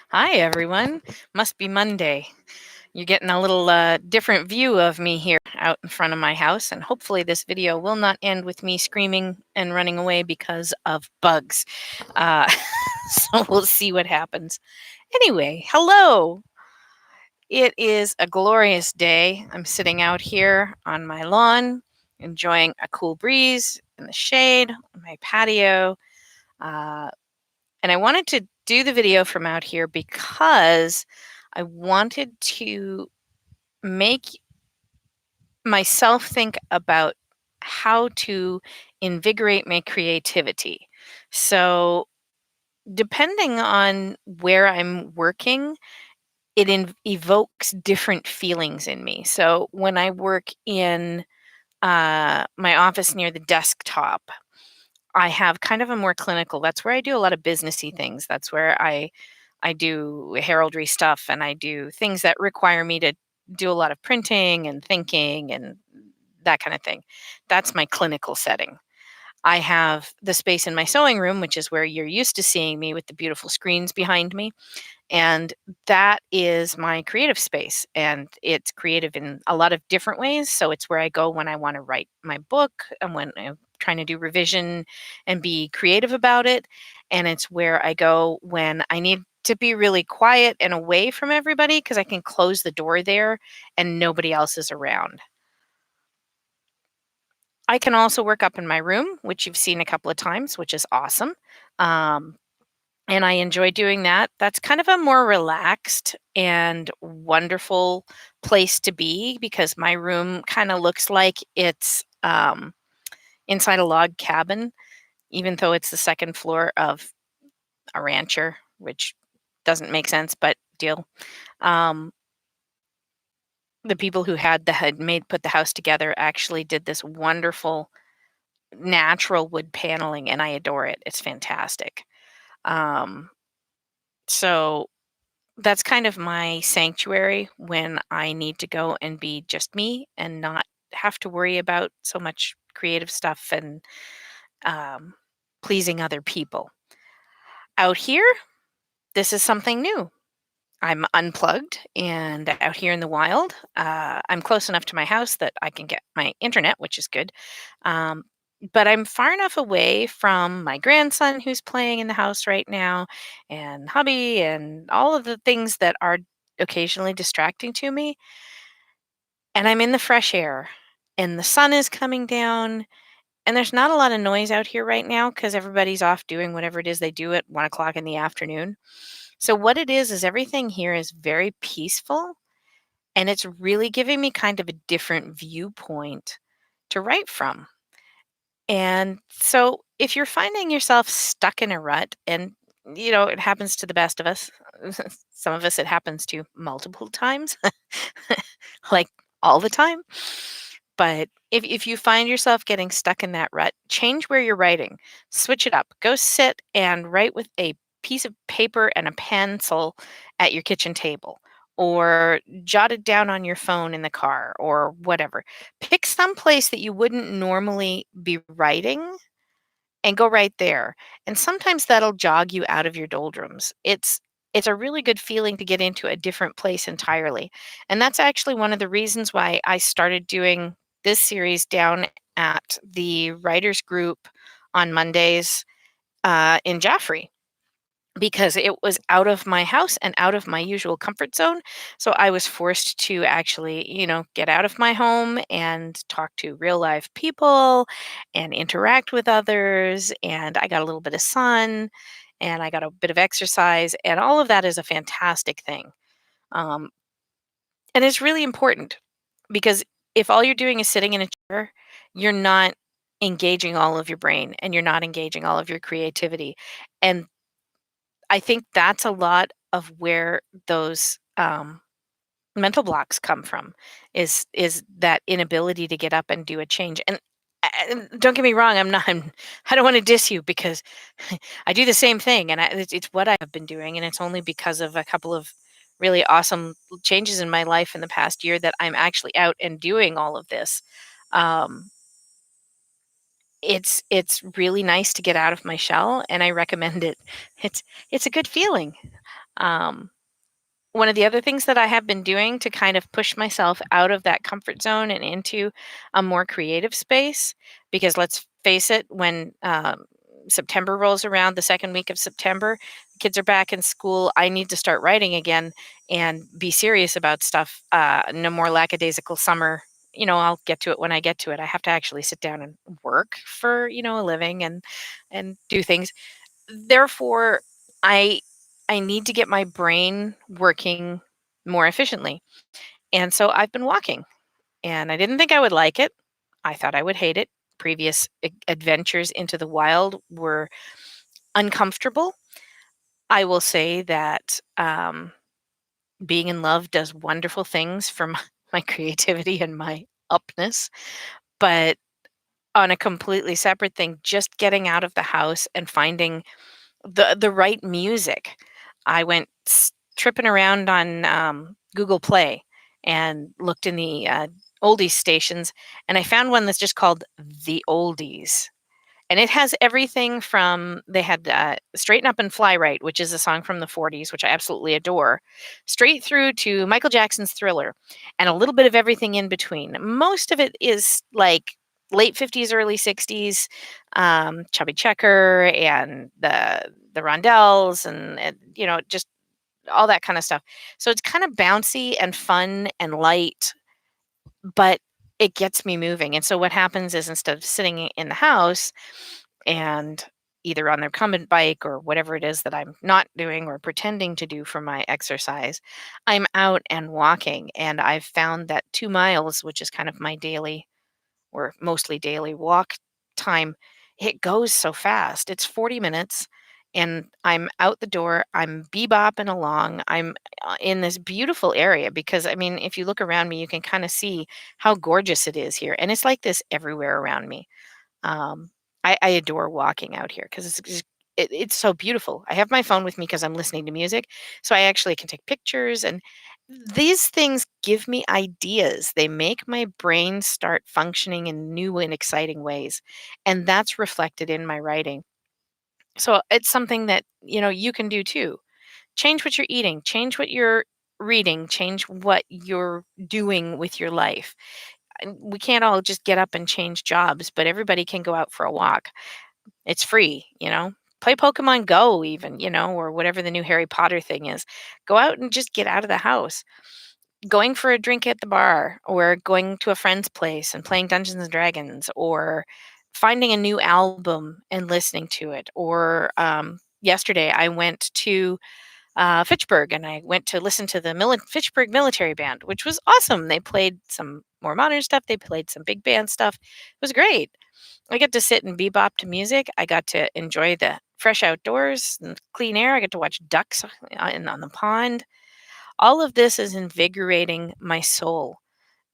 Hi, everyone. Must be Monday. You're getting a little different view of me here out in front of my house, and hopefully, this video will not end with me screaming and running away because of bugs. Uh, so, we'll see what happens. Anyway, hello. It is a glorious day. I'm sitting out here on my lawn, enjoying a cool breeze in the shade on my patio. Uh, and I wanted to do the video from out here because I wanted to make myself think about how to invigorate my creativity. So, depending on where I'm working, it evokes different feelings in me. So, when I work in my office near the desktop, I have kind of a more clinical. That's where I do a lot of businessy things. That's where I do heraldry stuff and I do things that require me to do a lot of printing and thinking and that kind of thing. That's my clinical setting. I have the space in my sewing room, which is where you're used to seeing me with the beautiful screens behind me. And that is my creative space. And it's creative in a lot of different ways. So it's where I go when I want to write my book and when I'm trying to do revision and be creative about it. And it's where I go when I need to be really quiet and away from everybody because I can close the door there and nobody else is around. I can also work up in my room, which you've seen a couple of times, which is awesome. Um, and I enjoy doing that. That's kind of a more relaxed and wonderful place to be because my room kind of looks like it's inside a log cabin, even though it's the second floor of a rancher, which doesn't make sense, but deal. Um, the people who had made put the house together actually did this wonderful natural wood paneling, and I adore it. It's fantastic. Um, so that's kind of my sanctuary when I need to go and be just me and not have to worry about so much creative stuff and um, pleasing other people. Out here, this is something new. I'm unplugged and out here in the wild. I'm close enough to my house that I can get my internet, which is good. Um, but I'm far enough away from my grandson who's playing in the house right now, and hubby, and all of the things that are occasionally distracting to me. And I'm in the fresh air, and the sun is coming down, and there's not a lot of noise out here right now because everybody's off doing whatever it is they do at 1 o'clock in the afternoon. So what it is everything here is very peaceful, and it's really giving me kind of a different viewpoint to write from. And so if you're finding yourself stuck in a rut, and it happens to the best of us, some of us it happens to multiple times, like all the time. But if you find yourself getting stuck in that rut, change where you're writing, switch it up. Go sit and write with a piece of paper and a pencil at your kitchen table, or jot it down on your phone in the car, or whatever. Pick some place that you wouldn't normally be writing and go right there. And sometimes that'll jog you out of your doldrums. It's a really good feeling to get into a different place entirely. And that's actually one of the reasons why I started doing this series down at the writers group on Mondays in Jaffrey, because it was out of my house and out of my usual comfort zone. So I was forced to actually, get out of my home and talk to real live people and interact with others. And I got a little bit of sun and I got a bit of exercise, and all of that is a fantastic thing. Um, and it's really important because if all you're doing is sitting in a chair, you're not engaging all of your brain and you're not engaging all of your creativity. And I think that's a lot of where those mental blocks come from, is that inability to get up and do a change. And don't get me wrong, I don't want to diss you because I do the same thing, and it's what I have been doing, and it's only because of a couple of really awesome changes in my life in the past year that I'm actually out and doing all of this. Um, it's really nice to get out of my shell, and I recommend it. It's a good feeling. Um, One of the other things that I have been doing to kind of push myself out of that comfort zone and into a more creative space, because let's face it, when September rolls around, the second week of September, kids are back in school. I need to start writing again and be serious about stuff. No more lackadaisical summer. I'll get to it when I get to it. I have to actually sit down and work for a living and do things. Therefore, I I need to get my brain working more efficiently. And so I've been walking, and I didn't think I would like it. I thought I would hate it. Previous adventures into the wild were uncomfortable. I will say that being in love does wonderful things for my creativity and my upness. But on a completely separate thing, just getting out of the house and finding the right music. I went tripping around on Google Play and looked in the oldies stations, and I found one that's just called the Oldies. And it has everything from they had Straighten Up and Fly Right, which is a song from the 40s, which I absolutely adore, straight through to Michael Jackson's Thriller, and a little bit of everything in between. Most of it is like late 50s, early 60s, Chubby Checker and the Rondells, and just all that kind of stuff. So it's kind of bouncy and fun and light, but it gets me moving. And so what happens is, instead of sitting in the house and either on the recumbent bike or whatever it is that I'm not doing or pretending to do for my exercise, I'm out and walking. And I've found that 2 miles, which is kind of my daily or mostly daily walk time, it goes so fast. It's 40 minutes and I'm out the door. I'm bebopping along. I'm in this beautiful area because, I mean, if you look around me, you can kind of see how gorgeous it is here. And it's like this everywhere around me. Um, I adore walking out here because it's so beautiful. I have my phone with me because I'm listening to music, so I actually can take pictures, and these things give me ideas. They make my brain start functioning in new and exciting ways, and that's reflected in my writing. So it's something that you can do too. Change what you're eating, change what you're reading, change what you're doing with your life. And we can't all just get up and change jobs, but everybody can go out for a walk. It's free. Play Pokemon Go even, or whatever the new Harry Potter thing is. Go out and just get out of the house. Going for a drink at the bar or going to a friend's place and playing Dungeons and Dragons or finding a new album and listening to it. Or yesterday I went to Fitchburg and I went to listen to the Fitchburg Military Band, which was awesome. They played some more modern stuff. They played some big band stuff. It was great. I get to sit and bebop to music. I got to enjoy the fresh outdoors and clean air. I get to watch ducks on the pond. All of this is invigorating my soul,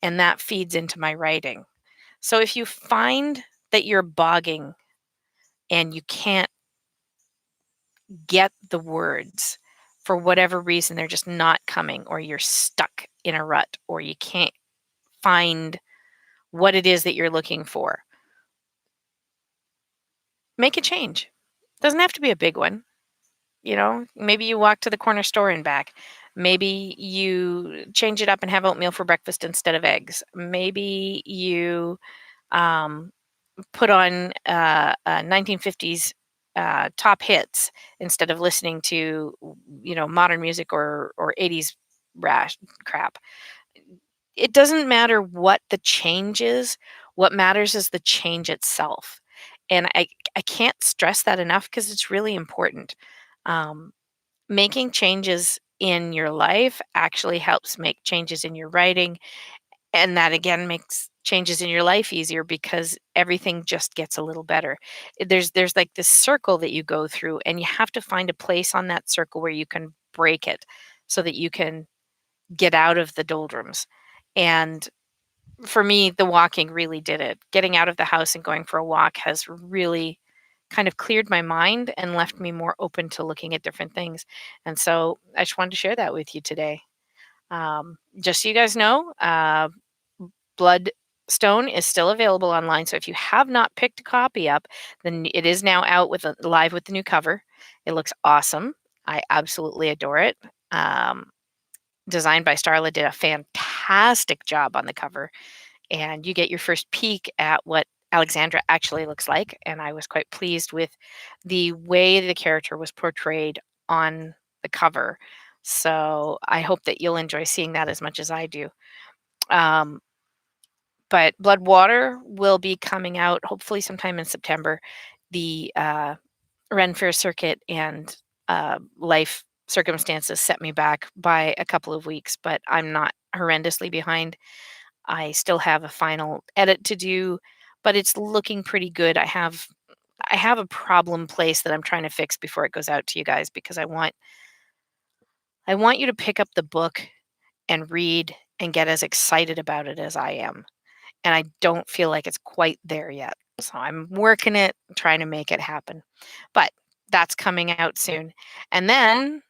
and that feeds into my writing. So if you find that you're bogging and you can't get the words for whatever reason, they're just not coming, or you're stuck in a rut, or you can't find what it is that you're looking for, make a change. Doesn't have to be a big one. Maybe you walk to the corner store and back. Maybe you change it up and have oatmeal for breakfast instead of eggs. Maybe you um, put on 1950s top hits instead of listening to modern music or 80s rash crap. It doesn't matter what the change is. What matters is the change itself. And I can't stress that enough because it's really important. Um, Making changes in your life actually helps make changes in your writing, and that again makes changes in your life easier because everything just gets a little better. There's like this circle that you go through, and you have to find a place on that circle where you can break it so that you can get out of the doldrums. And for me, the walking really did it. Getting out of the house and going for a walk has really kind of cleared my mind and left me more open to looking at different things. And so I just wanted to share that with you today. Just so you guys know, Bloodstone is still available online. So if you have not picked a copy up, then it is now out live with the new cover. It looks awesome. I absolutely adore it. Um, Designed by Starla did a fantastic job on the cover, and you get your first peek at what Alexandra actually looks like, and I was quite pleased with the way the character was portrayed on the cover. So I hope that you'll enjoy seeing that as much as I do. Um, but Blood Water will be coming out hopefully sometime in September. The Ren Fair circuit and life circumstances set me back by a couple of weeks, but I'm not horrendously behind. I still have a final edit to do, but it's looking pretty good. I have a problem place that I'm trying to fix before it goes out to you guys because I want you to pick up the book and read and get as excited about it as I am. And I don't feel like it's quite there yet. So I'm working it, trying to make it happen. But that's coming out soon. And then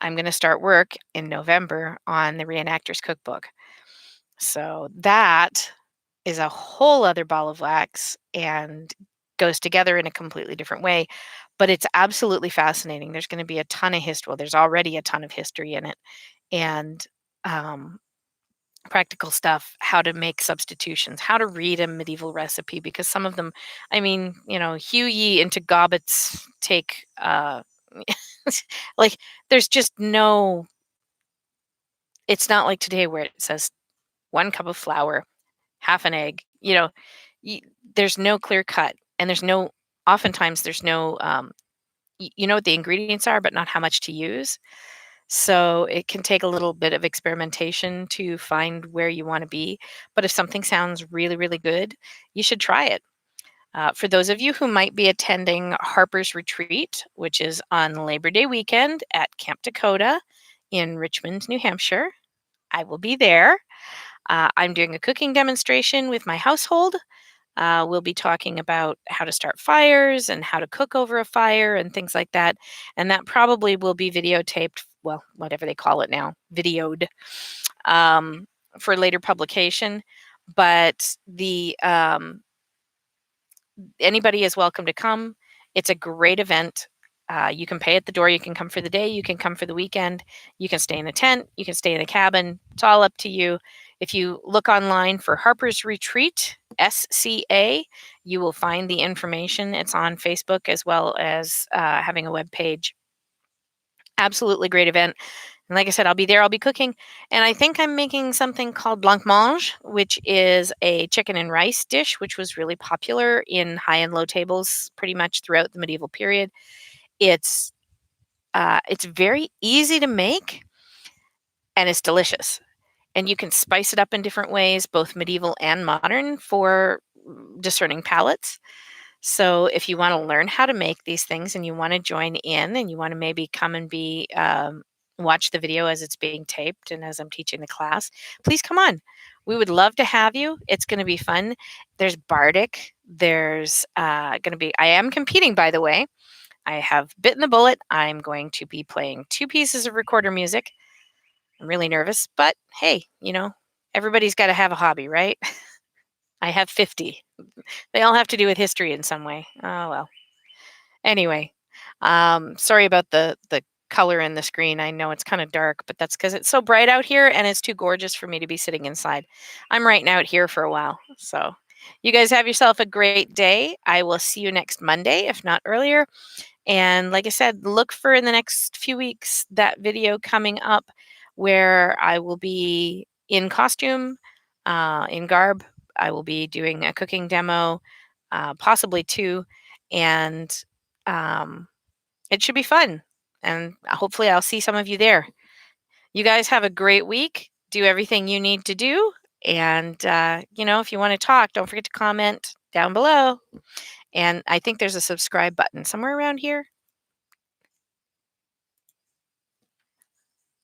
I'm going to start work in November on the Reenactors Cookbook. So that is a whole other ball of wax and goes together in a completely different way. But it's absolutely fascinating. There's going to be a ton of history. Well, there's already a ton of history in it. And um, practical stuff, how to make substitutions, how to read a medieval recipe, because some of them, I mean, hew ye into gobbets, take, like, there's just no, it's not like today where it says 1 cup of flour, half an egg, y- there's no clear cut, and oftentimes there's no, you know what the ingredients are, but not how much to use. So it can take a little bit of experimentation to find where you want to be. But if something sounds really, really good, you should try it. For those of you who might be attending Harper's Retreat, which is on Labor Day weekend at Camp Dakota in Richmond, New Hampshire, I will be there. I'm doing a cooking demonstration with my household. We'll be talking about how to start fires and how to cook over a fire and things like that. And that probably will be videotaped, well, whatever they call it now, videoed, um, for later publication. But anybody is welcome to come. It's a great event. You can pay at the door. You can come for the day. You can come for the weekend. You can stay in a tent. You can stay in a cabin. It's all up to you. If you look online for Harper's Retreat, SCA, you will find the information. It's on Facebook as well as having a web page. Absolutely great event. And like I said, I'll be there. I'll be cooking. And I think I'm making something called blancmange, which is a chicken and rice dish, which was really popular in high and low tables pretty much throughout the medieval period. It's it's very easy to make and it's delicious. And you can spice it up in different ways, both medieval and modern, for discerning palates. So if you want to learn how to make these things and you want to join in and you want to maybe come and be watch the video as it's being taped and as I'm teaching the class, please come on. We would love to have you. It's going to be fun. There's Bardic. There's going to be, I am competing, by the way. I have bitten the bullet. I'm going to be playing 2 pieces of recorder music. I'm really nervous, but hey, everybody's got to have a hobby, right? I have 50. They all have to do with history in some way. Oh, well. Anyway, sorry about the color in the screen. I know it's kind of dark, but that's because it's so bright out here and it's too gorgeous for me to be sitting inside. I'm writing out here for a while. So you guys have yourself a great day. I will see you next Monday, if not earlier. And like I said, look for in the next few weeks that video coming up where I will be in costume, in garb. I will be doing a cooking demo, possibly 2, and um, it should be fun. And hopefully, I'll see some of you there. You guys have a great week. Do everything you need to do. And, if you want to talk, don't forget to comment down below. And I think there's a subscribe button somewhere around here.